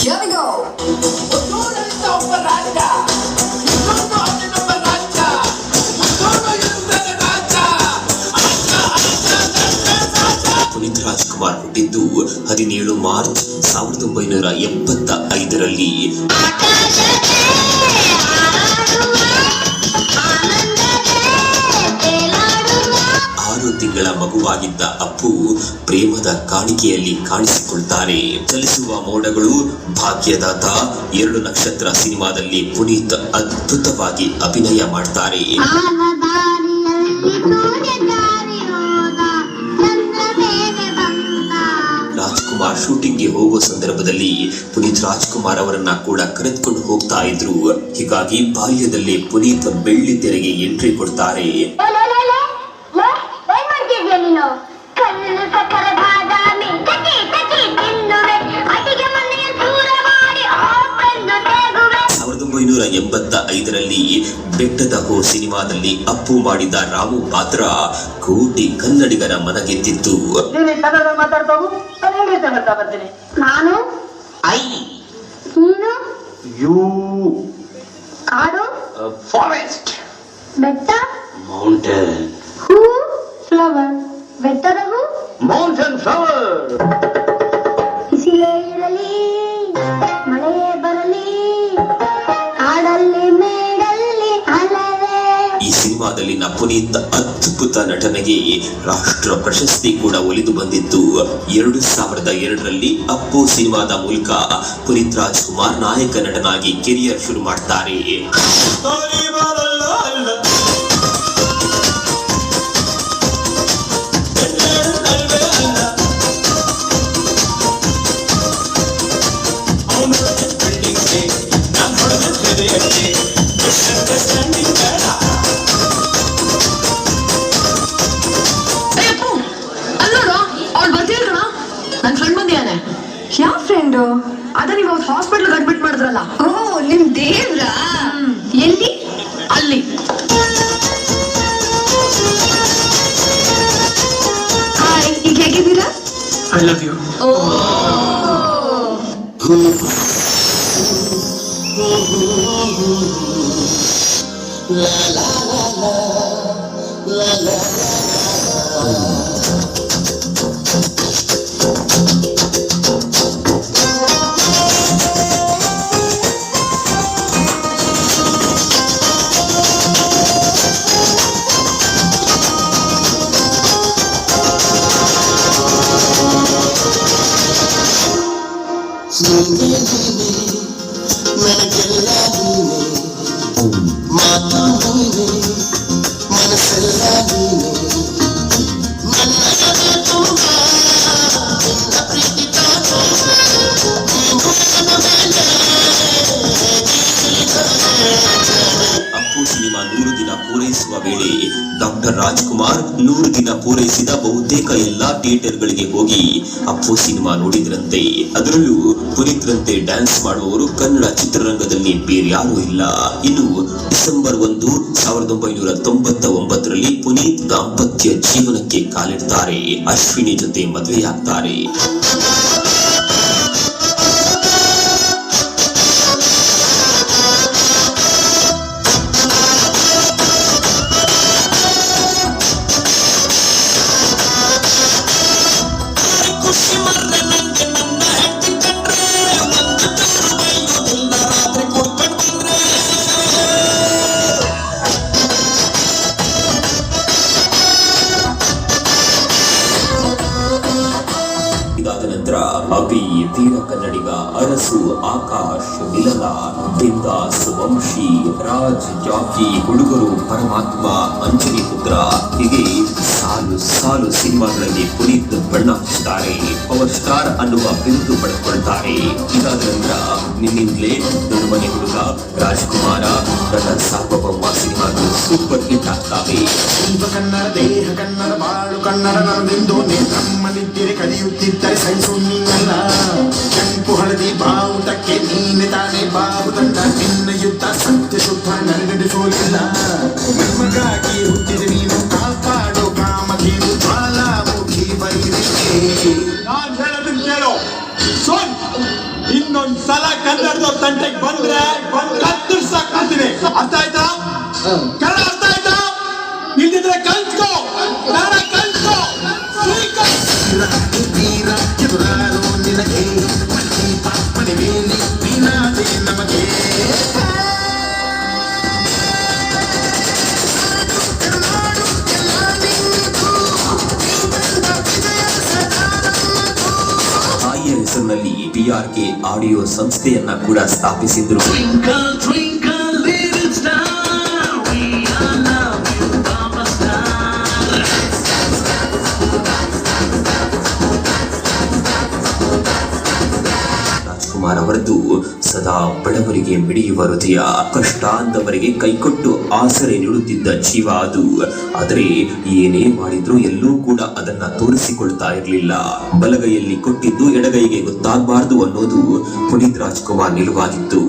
Here we go. Puneeth Rajkumar ಹುಟ್ಟಿದ್ದು 17 March 1975ರಲ್ಲಿ. 6 ತಿಂಗಳ ಮಗುವಾಗಿದ್ದ ಅಪ್ಪು ಪ್ರೇಮದ ಕಾಣಿಕೆಯಲ್ಲಿ ಕಾಣಿಸಿಕೊಳ್ತಾರೆ. ಚಲಿಸುವ ಮೋಡಗಳು, ಭಾಗ್ಯದಾತ, 2 ನಕ್ಷತ್ರ ಸಿನಿಮಾದಲ್ಲಿ ಪುನೀತ್ ಅದ್ಭುತವಾಗಿ ಅಭಿನಯ ಮಾಡ್ತಾರೆ. ರಾಜ್ಕುಮಾರ್ ಶೂಟಿಂಗ್ಗೆ ಹೋಗುವ ಸಂದರ್ಭದಲ್ಲಿ ಪುನೀತ್ ರಾಜ್ಕುಮಾರ್ ಅವರನ್ನ ಕೂಡ ಕರೆದುಕೊಂಡು ಹೋಗ್ತಾ ಇದ್ರು. ಹೀಗಾಗಿ ಬಾಲ್ಯದಲ್ಲೇ ಪುನೀತ್ ಬೆಳ್ಳಿ ತೆರೆಗೆ ಎಂಟ್ರಿ ಕೊಡ್ತಾರೆ. ರಲ್ಲಿ ಬೆಟ್ಟದ ಹೋ ಸಿನಿಮಾದಲ್ಲಿ ಅಪ್ಪು ಮಾಡಿದ ರಾಮು ಪಾತ್ರ ಕೋಟಿ ಕನ್ನಡಿಗರ ಮನಗೆದ್ದಿತ್ತು. ನಾನು ಐ ನೀನು ಯು ಕಾಡು ಫಾರೆಸ್ಟ್ ಬೆಟ್ಟ ಮೌಂಟೇನ್ ಹೂ ಫ್ಲವರ್ ಬೆಟ್ಟದ ಹೂ ಮೌಂಟೇನ್ ಫ್ಲವರ್. ಬಿಸಿಲೇ ಇರಲಿ ಮಳೆಯೇ ಬರಲಿ ಕಾಡಲ್ಲಿ ಮೇಡಲ್ಲಿ ಅಲವೇ. ಈ ಸಿನಿಮಾದಲ್ಲಿನ ಪುನೀತ್ ಅದ್ಭುತ ನಟನೆಗೆ ರಾಷ್ಟ್ರ ಪ್ರಶಸ್ತಿ ಕೂಡ ಒಲಿದು ಬಂದಿತ್ತು. 2002ರಲ್ಲಿ ಅಪ್ಪು ಸಿನಿಮಾದ ಮೂಲಕ ಪುನೀತ್ ರಾಜ್ಕುಮಾರ್ ನಾಯಕ ನಟನಾಗಿ ಕೆರಿಯರ್ ಶುರು ಮಾಡ್ತಾರೆ. ನನ್ ಫ್ರೆಂಡ್ ಬಂದಿಯಾನೆ. ಯಾವ ಫ್ರೆಂಡು? ಅದ ನೀವು ಹಾಸ್ಪಿಟಲ್ ಅಡ್ಮಿಟ್ ಮಾಡಿದ್ರಲ್ಲ. ಓ ನಿಮ್ ದೇವ್ರಾ? ಎಲ್ಲಿ? ಅಲ್ಲಿ. ಹಾಯ್, ಈಗ ಹೇಗಿದ್ದೀರಾ? I love you. ಓ ಅಪ್ಪು ಸಿನಿಮಾ 100 ದಿನ ಪೂರೈಸುವ ವೇಳೆ ಡಾಕ್ಟರ್ ರಾಜ್ಕುಮಾರ್ 100 ದಿನ ಪೂರೈಸಿದ ಬಹುತೇಕ ಎಲ್ಲಾ ಥಿಯೇಟರ್ಗಳಿಗೆ ಹೋಗಿ ಅಪ್ಪು ಸಿನಿಮಾ ನೋಡಿದ್ರಂತೆ. ಅದರಲ್ಲೂ ಪುನೀತ್ರಂತೆ ಡ್ಯಾನ್ಸ್ ಮಾಡುವವರು ಕನ್ನಡ ಚಿತ್ರರಂಗದಲ್ಲಿ ಬೇರ್ಯಾರೂ ಇಲ್ಲ. ಇನ್ನು ಡಿಸೆಂಬರ್ 1, 1999ರಲ್ಲಿ ಪುನೀತ್ ದಾಂಪತ್ಯ ಜೀವನಕ್ಕೆ ಕಾಲಿಡ್ತಾರೆ. ಅಶ್ವಿನಿ ಜೊತೆ ಮದುವೆಯಾಗ್ತಾರೆ. ಇದಾದ ನಂತರ ಅಭಿ, ತೀರ ಕನ್ನಡಿಗ, ಅರಸು, ಆಕಾಶ್, ಮಿಲನ, ಬಿಂದಾಸ್, ವಂಶಿ, ರಾಜ್, ಜಾಕಿ, ಹುಡುಗರು, ಪರಮಾತ್ಮ, ಅಂಜನಿ ಪುತ್ರ ಹೀಗೆ ಸಾಲು ಸಾಲು ಸಿನಿಮಾಗಳಲ್ಲಿ ಪುನೀತ್ ಬಣ್ಣ ಹಚ್ಚಿದ್ದಾರೆ. ಪವರ್ ಸ್ಟಾರ್ ಅನ್ನುವ ಬಿರುದು ಪಡೆದುಕೊಳ್ತಾರೆ. ಇದಾದ ನಂತರ ನಿನ್ನಿಂದಲೇ, ದೊಡ್ಡ ಮನೆ ಹುಡುಗ, ರಾಜ್ಕುಮಾರ, ನಟ ಸಾರ್ವಭೌಮ ಸಿನಿಮಾಗಳು ಸೂಪರ್ ಹಿಟ್ ಆಗ್ತವೆ. ಕನ್ನಡ ದೇಹ ಕನ್ನಡ ಬಾಳು ಕನ್ನಡ ನನ್ನದೆಂದು ನಮ್ಮನಿದ್ದರೆ ಕಲಿಯುತ್ತಿದ್ದರೆ ಸಹಿಸು ನೀನಲ್ಲ. ಕೆಂಪು ಹಳದಿ ಬಾವುಟಕ್ಕೆ ನೀನೆ ತಾನೇ ಬಾವುದಂಡ. ನಿನ್ನ ಯುದ್ಧ ಸತ್ಯ ಶುದ್ಧ ನಡೆಸೋಲಿಲ್ಲ. ನಮಗಾಗಿ ಹುಟ್ಟಿದ ನೀನು ಕಾಪಾಡೋ ಕಾಮಧೇನು ಜ್ವಾಲಾಮುಖಿ ಬೈರಿಗೆ. ನಾನ್ ಹೇಳೋದನ್ನ ಕೇಳೋ. ಸೊನ್ ಇನ್ನು ಇನ್ನೊಂದ್ ಸಲ ಕನ್ನಡದ ತಂಟೆಗೆ ಬಂದ್ರೆ ಕತ್ತರಿಸಾಕ್ತೀನಿ. ಅರ್ಥ ಆಯ್ತಾ? ಕನ್ನಡ ಅರ್ಥ ಆಯ್ತಾ? ಇಲ್ದಿದ್ರೆ ಕಲ್ತ್ಕೋ, ಕನ್ನಡ ಕಲ್ತ್ಕೋ. ಎದುರಾರೋ ನಿನಗೆ ಮನೆ ಪಾಪನೆ ಮೇಲೆ ನೀನಾದೆ ನಮಗೆ. ತಾಯಿಯ ಹೆಸರಿನಲ್ಲಿ PRK ಆಡಿಯೋ ಸಂಸ್ಥೆಯನ್ನ ಕೂಡ ಸ್ಥಾಪಿಸಿದ್ರು. ರಾಜ್ಕುಮಾರ್ ಅವರದ್ದು ಸದಾ ಬಡವರಿಗೆ ಮಿಡಿಯುವ ಹೃದಯ, ಕಷ್ಟ ಅಂದವರಿಗೆ ಕೈಕೊಟ್ಟು ಆಸರೆ ನೀಡುತ್ತಿದ್ದ ಜೀವ ಅದು. ಆದರೆ ಏನೇ ಮಾಡಿದ್ರು ಎಲ್ಲೂ ಕೂಡ ಅದನ್ನ ತೋರಿಸಿಕೊಳ್ತಾ ಇರಲಿಲ್ಲ. ಬಲಗೈಯಲ್ಲಿ ಕೊಟ್ಟಿದ್ದು ಎಡಗೈಗೆ ಗೊತ್ತಾಗಬಾರದು ಅನ್ನೋದು ಪುನೀತ್ ರಾಜ್ಕುಮಾರ್ ನಿಲುವಾಗಿತ್ತು.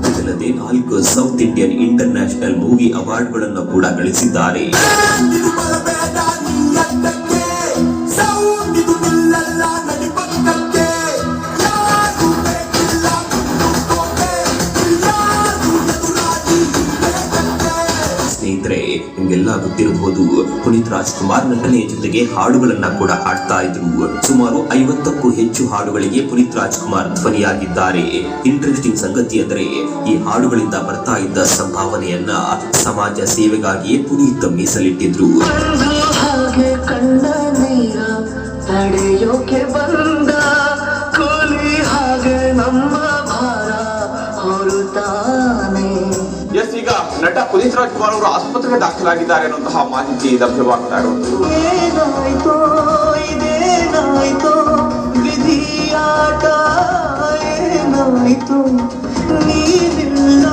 ಇದಲ್ಲದೆ 4 ಸೌತ್ ಇಂಡಿಯನ್ ಇಂಟರ್ನ್ಯಾಷನಲ್ ಮೂವಿ ಅವಾರ್ಡ್ಗಳನ್ನು ಕೂಡ ಗಳಿಸಿದ್ದಾರೆ. ಸ್ನೇಹಿತರೆ, ನಿಮ್ಗೆಲ್ಲ ಗೊತ್ತಿರಬಹುದು, ಪುನೀತ್ ರಾಜ್ಕುಮಾರ್ ನಟನೆಯ ಜೊತೆಗೆ ಹಾಡುಗಳನ್ನ ಕೂಡ ಹಾಡ್ತಾ ಇದ್ರು. ಸುಮಾರು 50ಕ್ಕೂ ಹೆಚ್ಚು ಹಾಡುಗಳಿಗೆ ಪುನೀತ್ ರಾಜ್ಕುಮಾರ್ ಧ್ವನಿಯಾಗಿದ್ದಾರೆ. ಇಂಟ್ರೆಸ್ಟಿಂಗ್ ಸಂಗತಿ ಅಂದರೆ ಈ ಹಾಡುಗಳಿಂದ ಬರ್ತಾ ಇದ್ದ ಸಂಭಾವನೆಯನ್ನ ಸಮಾಜ ಸೇವೆಗಾಗಿಯೇ ಪುನೀತ್ ಮೀಸಲಿಟ್ಟಿದ್ರು. ನಡೆಯೋಕೆ ಬಂದ ಕೂಲಿ ಹಾಗೆ ನಮ್ಮ ಭಾರ ಹೊರುತ್ತಾನೆ. ಎಸ್, ಈಗ ನಟ ಪುನೀತ್ ರಾಜ್ಕುಮಾರ್ ಅವರು ಆಸ್ಪತ್ರೆಗೆ ದಾಖಲಾಗಿದ್ದಾರೆ ಅನ್ನುವಂತಹ ಮಾಹಿತಿ ಲಭ್ಯವಾಗ್ತಾ ಇರೋದು. ಏನಾಯ್ತೋ ಇದೇನಾಯ್ತೋ ವಿಧಿಯಾಟ, ಏನಾಯ್ತು ನೀನಿಲ್ಲ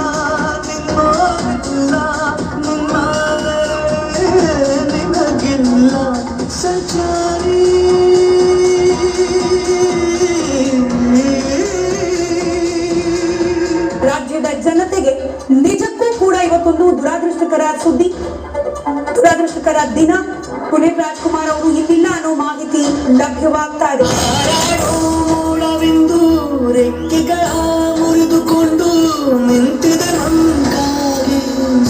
ನಿನ್ನೋರಿಲ್ಲ ನಿನಗಿಲ್ಲ ಸಂಚಾರಿ. ರಾಜ್ಯದ ಜನತೆಗೆ ನಿಜಕ್ಕೂ ಕೂಡ ಇವತ್ತೊಂದು ದುರಾದೃಷ್ಟಕರ ಸುದ್ದಿ, ದುರಾದೃಷ್ಟಕರ ದಿನ. ಪುನೀತ್ ರಾಜ್ಕುಮಾರ್ ಅವರು ಇಲ್ಲಿಲ್ಲ ಅನ್ನೋ ಮಾಹಿತಿ ಲಭ್ಯವಾಗ್ತಾ ಇದೆ. ಮೂಳವಿಂದು ರೆಕ್ಕೆಗಳ ಮುರಿದುಕೊಂಡು ನಿಂತಿದೆ ನಂಗಾಗಿ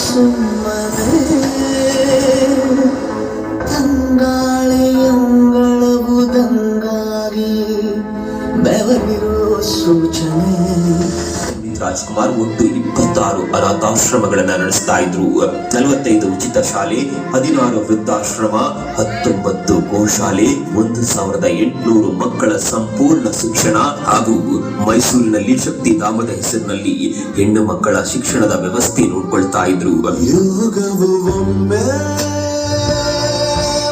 ಸುಮ್ಮನೆ. ತಂಗಾಳಿಯಂಗಳವುದಂಗಾಗಿ ಬೆವರಿರೋ ಸೂಚನೆ. ರಾಜ್ಕುಮಾರ್ ಒಟ್ಟು 26 ಅನಾಥಾಶ್ರಮಗಳನ್ನ ನಡೆಸ್ತಾ ಇದ್ರು. 45 ಉಚಿತ ಶಾಲೆ, 16 ವೃದ್ಧಾಶ್ರಮ, 19 ಗೋಶಾಲೆ, 1800 ಮಕ್ಕಳ ಸಂಪೂರ್ಣ ಶಿಕ್ಷಣ ಹಾಗೂ ಮೈಸೂರಿನಲ್ಲಿ ಶಕ್ತಿಧಾಮದ ಹೆಸರಿನಲ್ಲಿ ಹೆಣ್ಣು ಮಕ್ಕಳ ಶಿಕ್ಷಣದ ವ್ಯವಸ್ಥೆ ನೋಡ್ಕೊಳ್ತಾ ಇದ್ರು. ಯೋಗವು ಒಮ್ಮೆ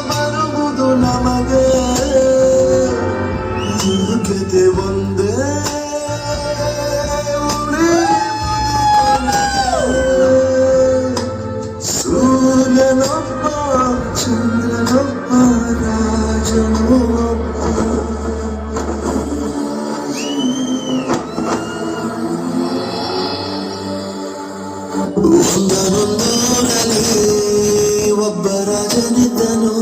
ಬರುವುದು ನಮಗೆ, ಯೋಗ್ಯತೆ ಒಂದೇ ಸೂರ್ಯನೊಬ್ಬ ಚಂದ್ರನೊಬ್ಬ ರಾಜನೊಬ್ಬ. ಒಂದರೊಂದೂರಲ್ಲಿ ಒಬ್ಬ ರಾಜನಿದ್ದನು.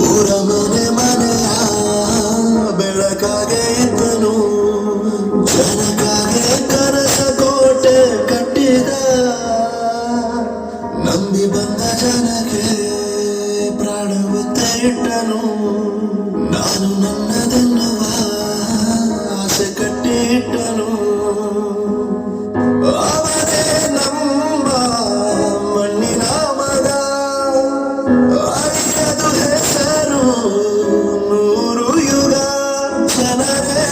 ಊರ ಮನೆ ಮನೆಯ ಬೆಳಕಾಗೆ ಇದ್ದನು. ಜನಕಾಗೆ ಕನಸ ಕೋಟೆ ಕಟ್ಟಿದ. ನಂಬಿ ಬಂದ ಜನಕ್ಕೆ ಪ್ರಾಣವತ್ತ ಇಟ್ಟನು. ನಾನು ನನ್ನದೆನ್ನುವ ಆಸೆ ಕಟ್ಟಿಟ್ಟನು. ಅವನೇ ನಮ್ಮ ಮಣ್ಣಿನ ಮಗ, ಅರಿಯದು ಹೆಸರು 100 ಯುಗ. ಜನರೇ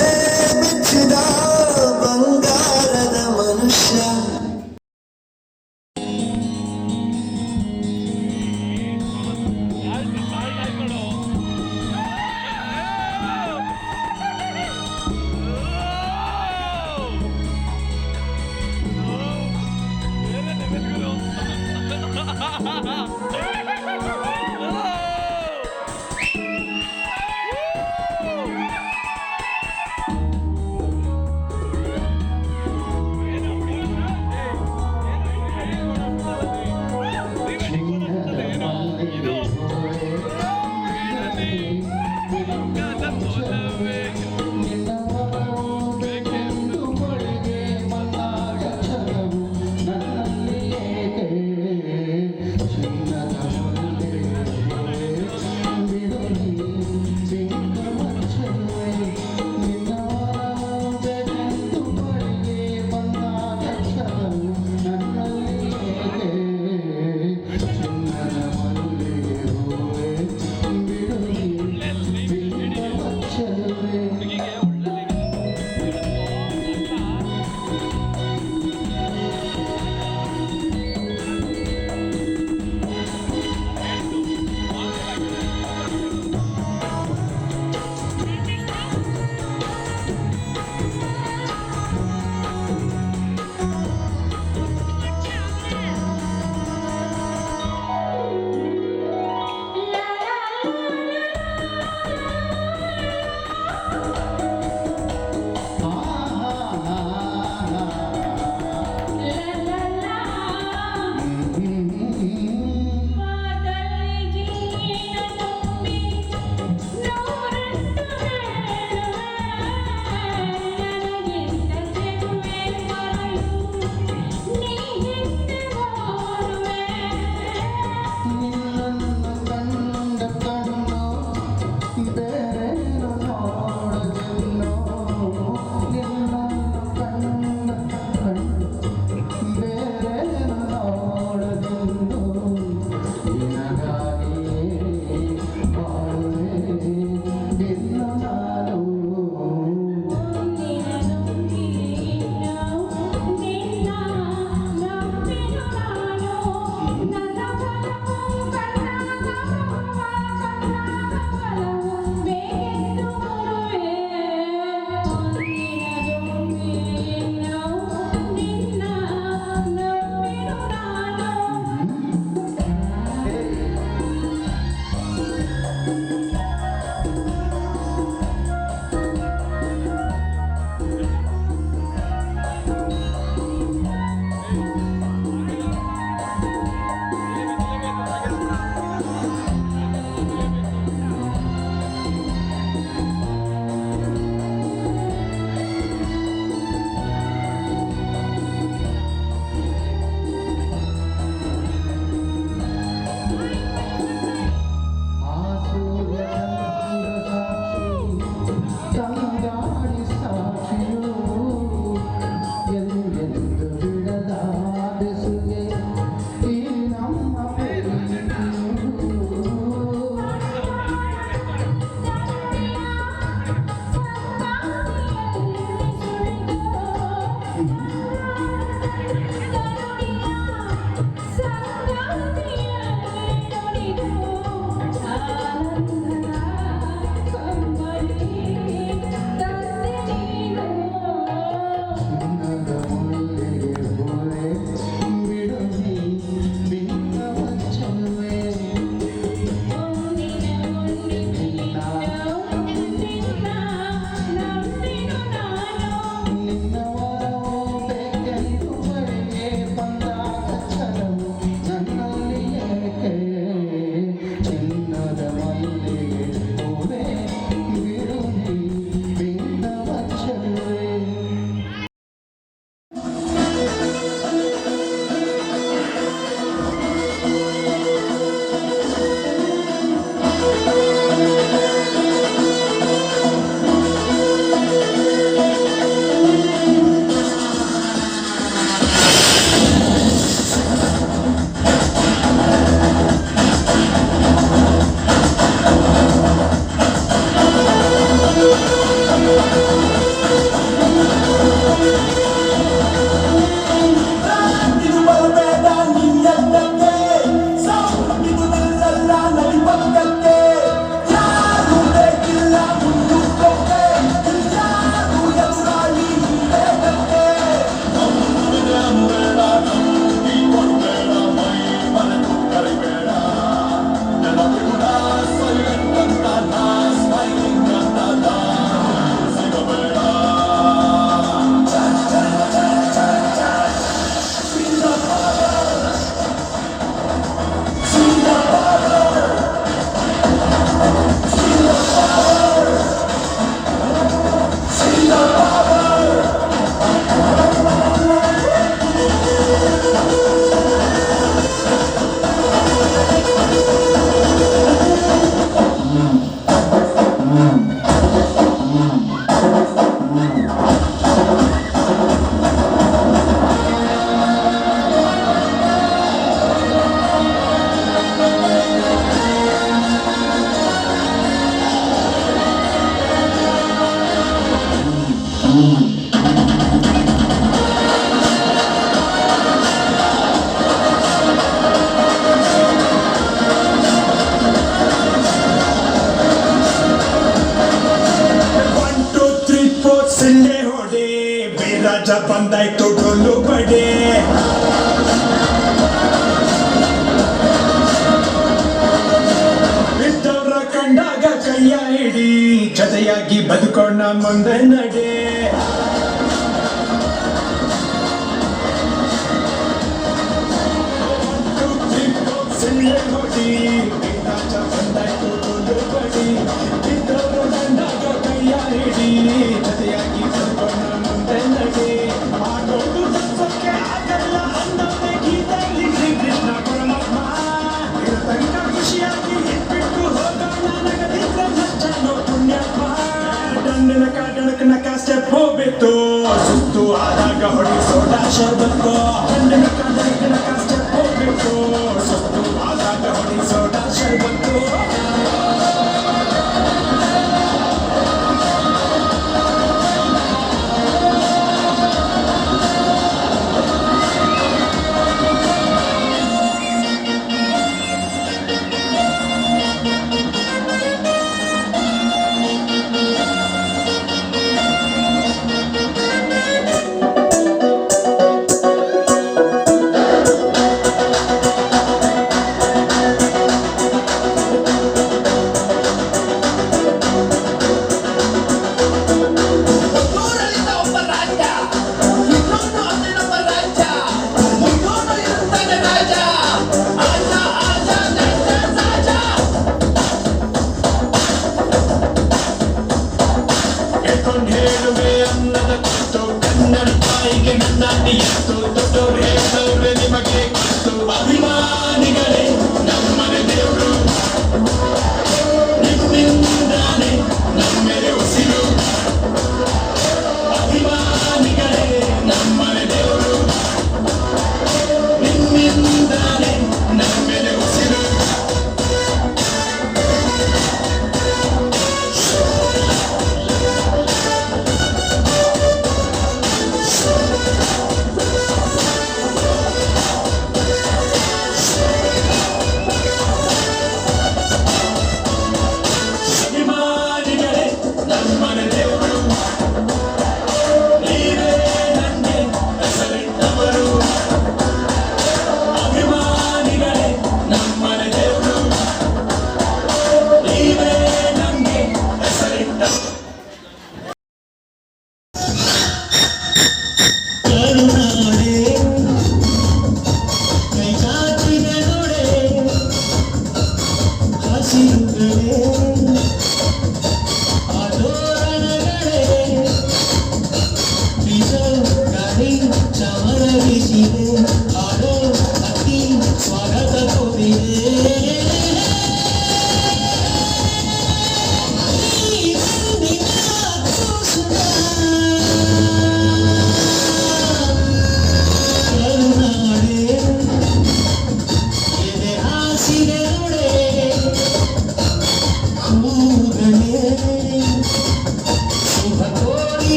ಮೆಚ್ಚಿದ ಬಂಗಾರದ ಮನುಷ್ಯ. ರಾಜ ಬಂದಾಯ್ತು ಡೊಳ್ಳು ಬಡೆ ಬಿದ್ದವ್ರ ಕಂಡಾಗ ಕೈಯ ಹಿಡಿ ಜೊತೆಯಾಗಿ ಬದುಕೋಣ ಮುಂದೆ ನಡೆ ಹೊಡಿ ರಾಜ ಬಂದಾಯ್ತು ಡೊಳ್ಳು ಬಡಿ ಬಿದ್ದವ್ರ ಕಂಡಾಗ ಕೈಯ ಹಿಡಿ ಜೊತೆಯಾಗಿ ಬದುಕೋಣ ಮುಂದೆ ನಡೆ ಆಗೋದು ತಪ್ಪಕ್ಕೆ ಆಗಲ್ಲ ಅನ್ನೋದೇ ಗೀತೆಯಲ್ಲಿ ಶ್ರೀ ಕೃಷ್ಣ ಪರಮಾತ್ಮ ಇರತಂಕ ಖುಷಿಯಾಗಿ ಇಟ್ಬಿಟ್ಟು ಹೋಗೋಣ ನಗದಿದ್ರೆ ಲಜ್ಜನೋ ಪುಣ್ಯಾತ್ಮ ದಂಡನಕ ಸ್ಟೆಪ್ ಹೋಗ್ಬಿಟ್ಟು ಸುತ್ತು ಆದಾಗ ಹೊಡಿಸೋಡ ಶರ್ಬತ್ತು ದಂಡನಕ ಸ್ಟೆಪ್ ಹೋಗ್ಬಿಟ್ಟು ಸುತ್ತು ಆದಾಗ ಹೊಡಿಸೋಡ ಶರ್ಬತ್ತು ಹೇಳುವೆ ಅನ್ನದ ಕುರಿತು ಕನ್ನಡ ತಾಯಿಗೆ ನನ್ನ ನಿಯತ್ತು ದೊಡ್ಡವ್ರು ಹೇಳವ್ರೆ ನಿಮಗೆ ಗೊತ್ತು ಅಭಿಮಾನಿಗಳೇ ನಮ್ಮನೆ ದೇವರು ನಿಮ್ಮಿಂದಾನೆ ನಮ್ಮೆಲೆ ಉಸಿರು ಅಭಿಮಾನಿಗಳೇ ನಮ್ಮನೆ ದೇವರು ನಿಮ್ಮಿಂದಾನೆ ನಮ್ಮೆಲೆ ಉಸಿರು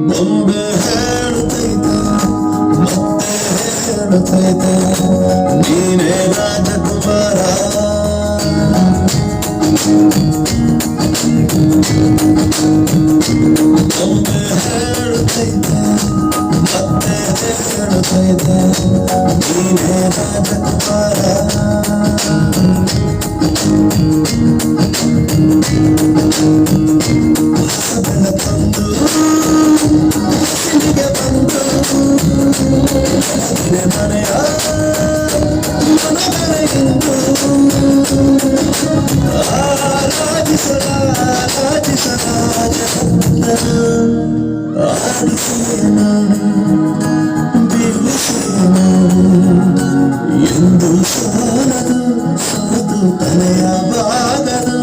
ಬೊಂಬೆ ಹೇಳುತ್ತೈತೆ ಮತ್ತೆ ಹೇಳುತ್ತೈತೆ ನೀನೇ ರಾಜಕುಮಾರ ಬೊಂಬೆ ಹೇಳುತ್ತೈತೆ ಮತ್ತೆ ಹೇಳುತ್ತೈತೆ ನೀನೇ ರಾಜಕುಮಾರ ಬೆಳಕಂದು ಸಿಡಿಗೆ ಬಂದು ಮನೆಯ ಮನಗಳೆಂದು ಆರಾಧಿಸಲ ಆಡಿಸಿಯೇ ನಾನು ಬೀಳಿಸಿಯೇ ನಾನು ಎಂದು ಸಾಲದು ಸಾದು ತಲೆಯವಾಗದು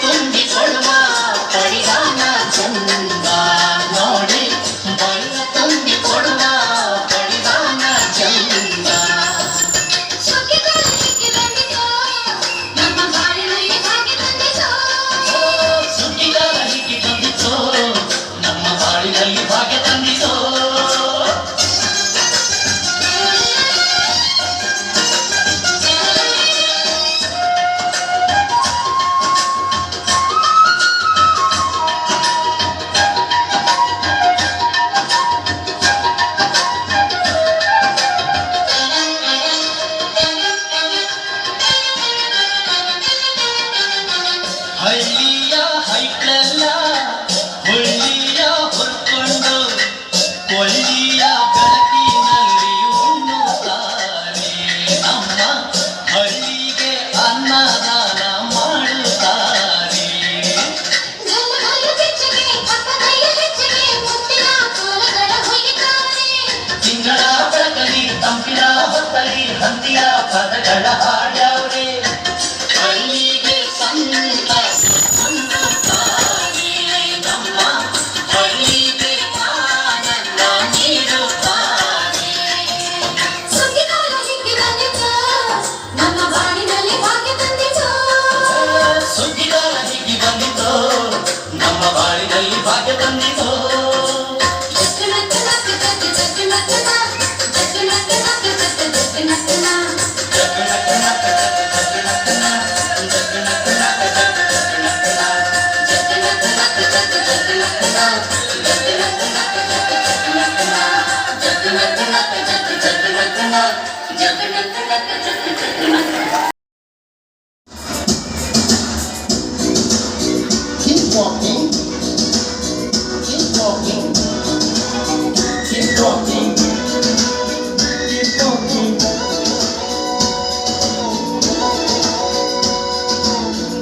ತುಂಬಿಕೊಳ್ಳುವ ಈ ಭಾಗ್ಯ ಬಂದಿತೋ Keep walking, keep walking, keep walking, keep walking.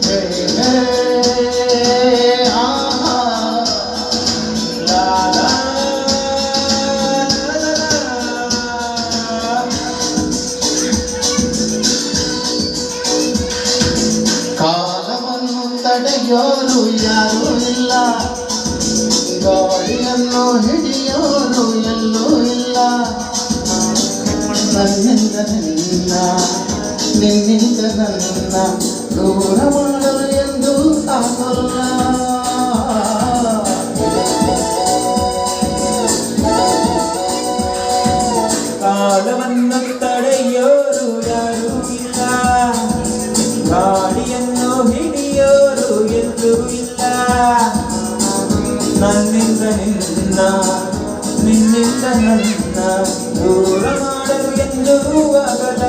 Hey, hey, la la la la. ಕಾಲವನ್ನು ತಡೆಯೋರು ಯಾರೂ ಇಲ್ಲ, ಗಾಳಿಯನ್ನು ಹಿಡಿಯೋರು ಎಲ್ಲೂ ಇಲ್ಲ. ನನ್ನಿಂದ ನಿನ್ನ, ನಿನ್ನಿಂದ ನನ್ನ ದೂರ ಮಾಡಲು ಎಂದು ಆಗೋಲ್ಲ. ಕಾಲವನ್ನು ತಡೆಯೋರು ಯಾರೂ ಇಲ್ಲ, ಗಾಳಿಯನ್ನು ಹಿಡಿಯೋರು ಎಲ್ಲೂ ಇಲ್ಲ. ನನ್ನಿಂದ ನಿನ್ನ, ನಿನ್ನಿಂದ ನನ್ನ ದೂರ ಮಾಡಲು ಎಂದೂ ಆಗಲ್ಲ.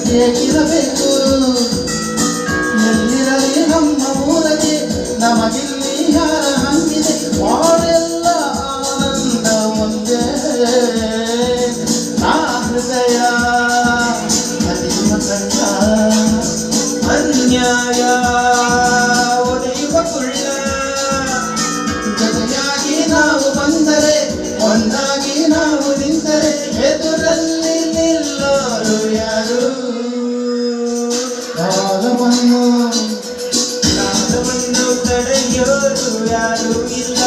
ಹೇಗಿರಬೇಕು ಎಲ್ಲಿರಲಿ ನಮ್ಮ ಊರಿಗೆ ನಮಗಿಲ್ಲಿ ಯಾರ ಹಂಗಿದೆ ಮಾಡೆಲ್ಲ ಆನಂದ ಒಂದೇ ನಾ ಹೃದಯ ಅತಿಮ ಕಂಡ ಅನ್ಯಾಯ ಒಡೆಯುವ ಕುಳ್ಳ ಜೊತೆಯಾಗಿ ನಾವು ಬಂದರೆ ಒಂದಾಗಿ ನಾವು ನಿಂತರೆ ಎದುರಲ್ಲಿ ನಿಲ್ಲೋರು ಯಾರು ಕಾಲವನ್ನು ತಡೆಯೋರು ಯಾರೂ ಇಲ್ಲ,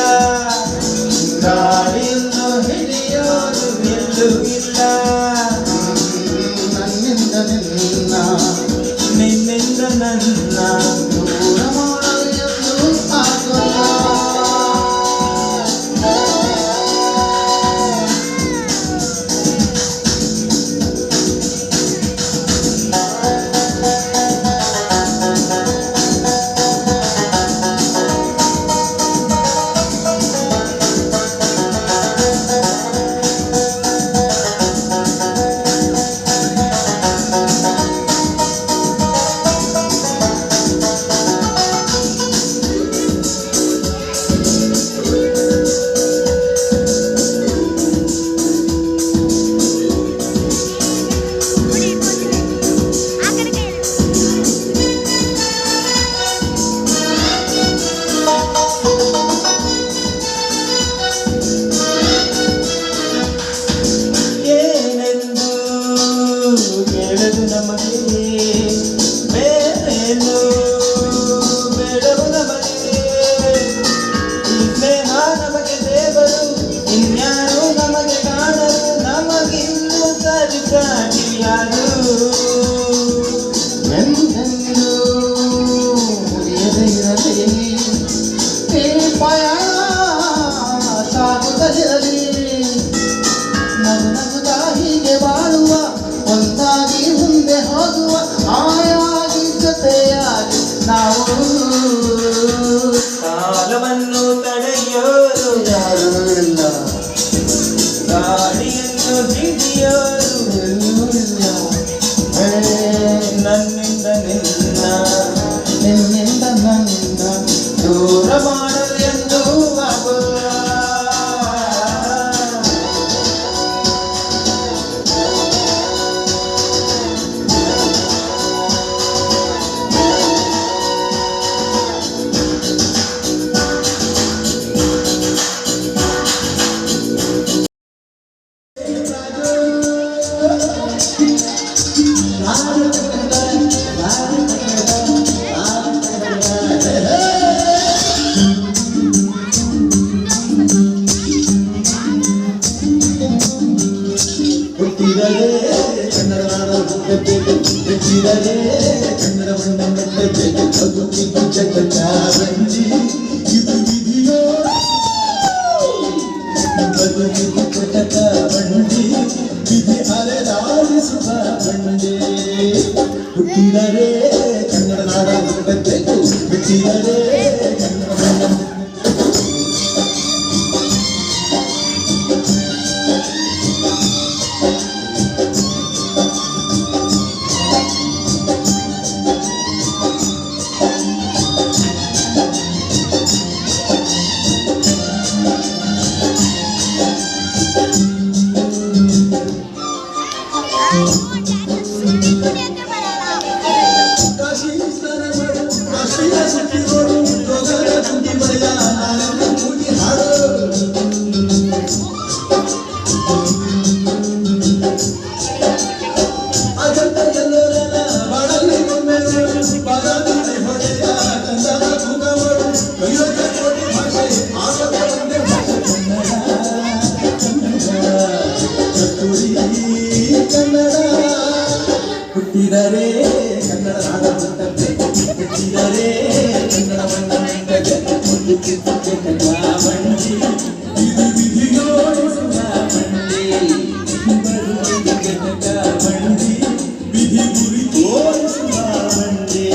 ಗಾಳಿಯನ್ನು ಹಿಡಿಯೋರು ಎಲ್ಲೂ ಇಲ್ಲ. ನನ್ನಿಂದ ನಿನ್ನ ನಿನ್ನಿಂದ ನನ್ನ ದೂರ ಮಾಡಲು ಎಂದು ಆಗೋಲ್ಲ. ಏನೆಂದು ಹೇಳದು ನಮಗೆ ಬೇರೇನು ಬೇಡವು ನಮಗೆ. ಈ ಸ್ನೇಹ ನಮಗೆ ದೇವರು, ಇನ್ಯಾರು ನಮಗೆ ಕಾಣರು, ನಮಗಿನ್ನು ಸರಿಸಾಟಿಯಾರು. ಎಂದೆಂದು ಮುರಿಯದೇ ಇರಲಿ ಈ ಪಯಣ ಸಾಗುತ್ತಲಿರಲಿ. ನಗು ನಗುತ್ತಾ ಹೀಗೆ ಬಾಳುವ ಒಂದಾಗಿ ಮುಂದೆ ಹೋಗುವ ಆಯಾಗಿ ಜೊತೆಯಾಗಿ ನಾವು ಕಾಲವನ್ನು ತಡೆಯೋರು ಯಾರೂ ಇಲ್ಲ, ಗಾಳಿಯನ್ನು ಹಿಡಿಯೋರು ಬೇರೆಯವರು ಎಲ್ಲೂ ಇಲ್ಲ. ನನ್ನಿಂದ ನಿನ್ನಿಂದ ನನ್ನಿಂದ ದೂರ ಮಾಡಲು ಎಂದೂ ಆಗೋಲ್ಲ. ಹುಟ್ಟಿದರೆ ಕನ್ನಡ ನಾಡ ಹುಟ್ಟಬೇಕು, ಬೆಚ್ಚಿದರೆ ಕನ್ನಡ ಬಣ್ಣ ಮೆಟ್ಟಬೇಕು. ಬದುಕಿದ್ದು ಚಟಕಾರಂಜಿ ಇದು ವಿಧಿಯೋ, ಬದುಕಿದ್ದು ಚಟಕ ಬಂಡಿ ವಿಧಿ ಅಲೆದಾಡಿಸುವ ಬಂಡಿ. ಹುಟ್ಟಿದರೆ ಕನ್ನಡ ನಾಡ ಹುಟ್ಟಬೇಕು, ಬೆಚ್ಚಿದರೆ ಕನ್ನಡ ಬಣ್ಣ ಹುಟ್ಟಿದರೆ ಕನ್ನಡ ನಾಡ ಹುಟ್ಟಬೇಕು, ಹುಟ್ಟಿದರೆ ಕನ್ನಡ ಬಣ್ಣ ಮೆಟ್ಟಬೇಕು. ಬದುಕಿದ್ದು ಚಟಕ ಬಂಡಿ ಇದು ವಿಧಿಯೋಡಿಸುವ ಬಂಡಿ. ಬದುಕಿದ್ದು ಚಟಕ ಬಂಡಿ ವಿಧಿ ಗುರಿ ತೋರಿಸುವ ಬಂಡಿ.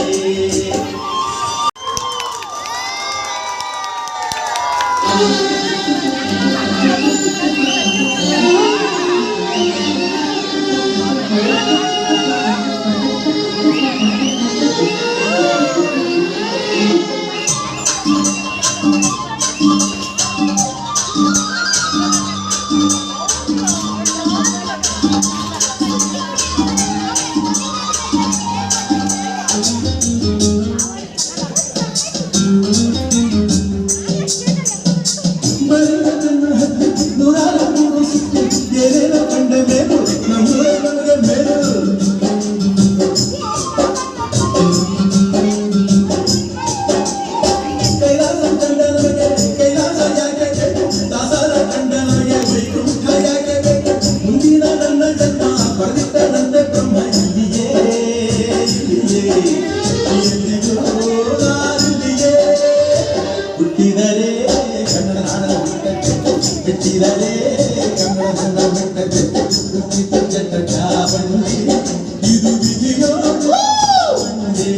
ಹುಟ್ಟಿದರೆ ಕನ್ನಡ ನಾಡ ಹುಟ್ಟಬೇಕು, ಬಿಟ್ಟಿದರೆ ಕನ್ನಡ ಬಣ್ಣ ಮೆಟ್ಟಬೇಕು. ಹುಟ್ಟಿದ ಚಟಕ ಬಂಡಿ ಇದು ವಿಧಿಯೋ ಬಂಡಿ.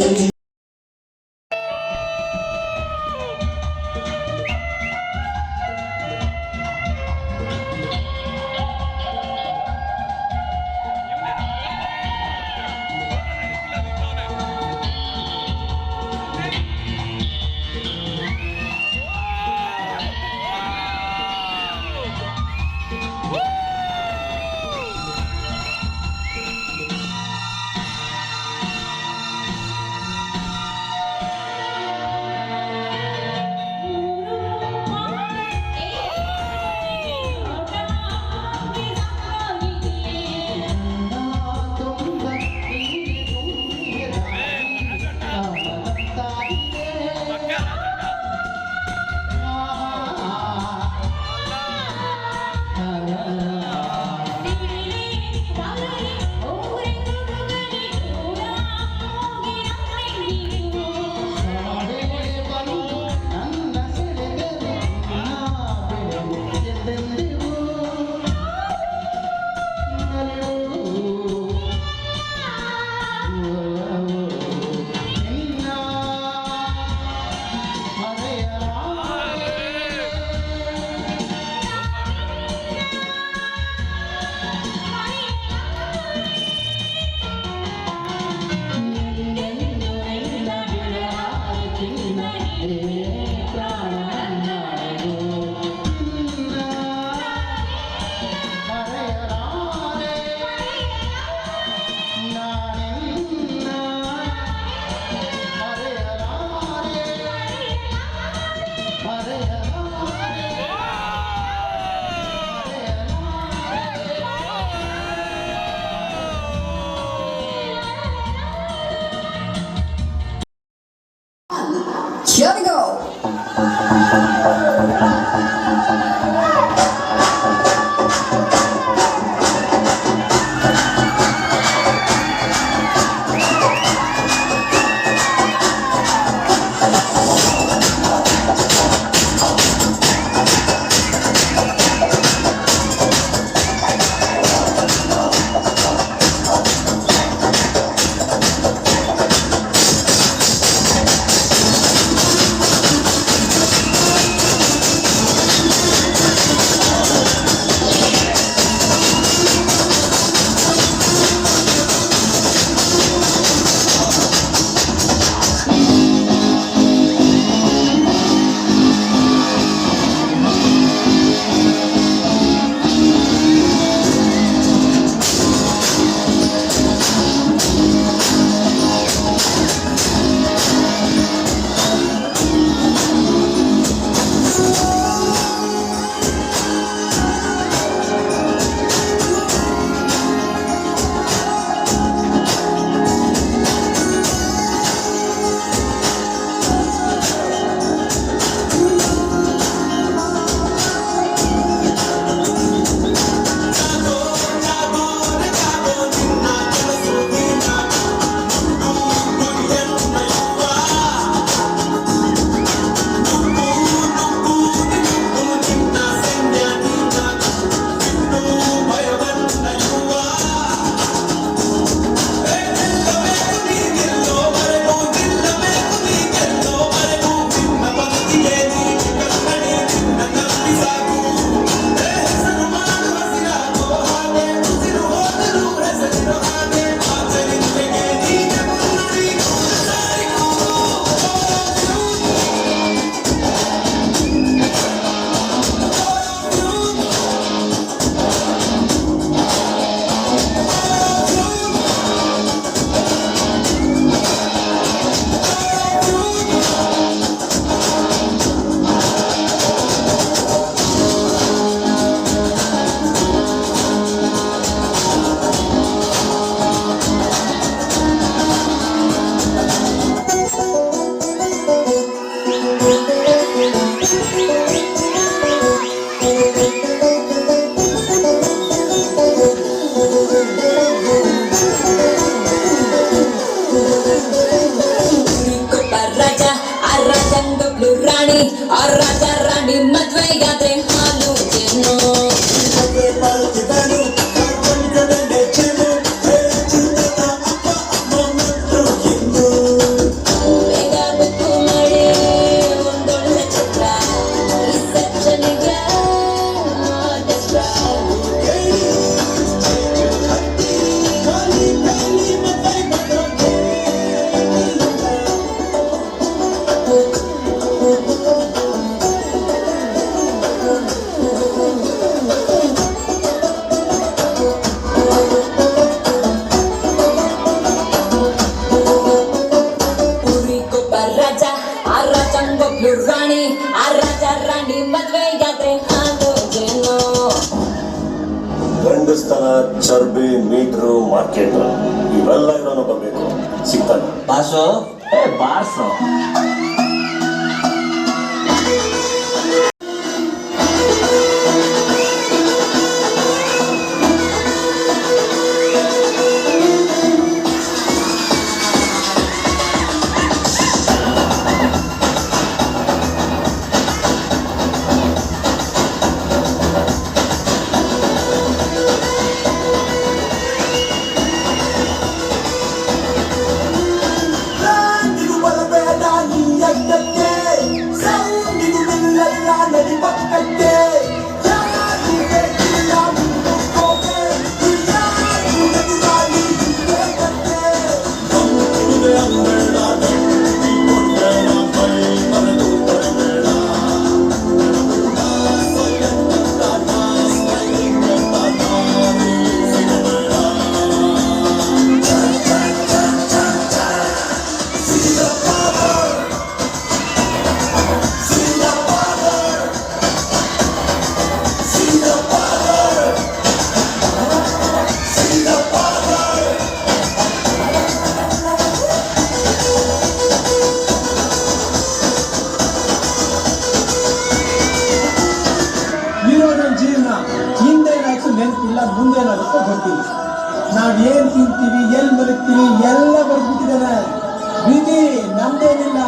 ಚರ್ಬಿ ಮೀಟ್ರು ಮಾರ್ಕೆಟ್ ಇವೆಲ್ಲ ಇರೋನೊಬ್ಬ ಬೇಕು, ಸಿಗ್ತಾನೆ. ಬಾಸು ಬಾಸು ನೆನಪಿಲ್ಲ, ಮುಂದೇನಾಗುತ್ತೋ ಗೊತ್ತಿಲ್ಲ. ನಾವೇನ್ ತಿಂತೀವಿ, ಎಲ್ಲಿ ಬದುಕ್ತೀವಿ ಎಲ್ಲ ಬರ್ಬಿಟ್ಟಿದ್ದಾರೆ. ವಿಧಿ ನಮ್ದೇನಿಲ್ಲ.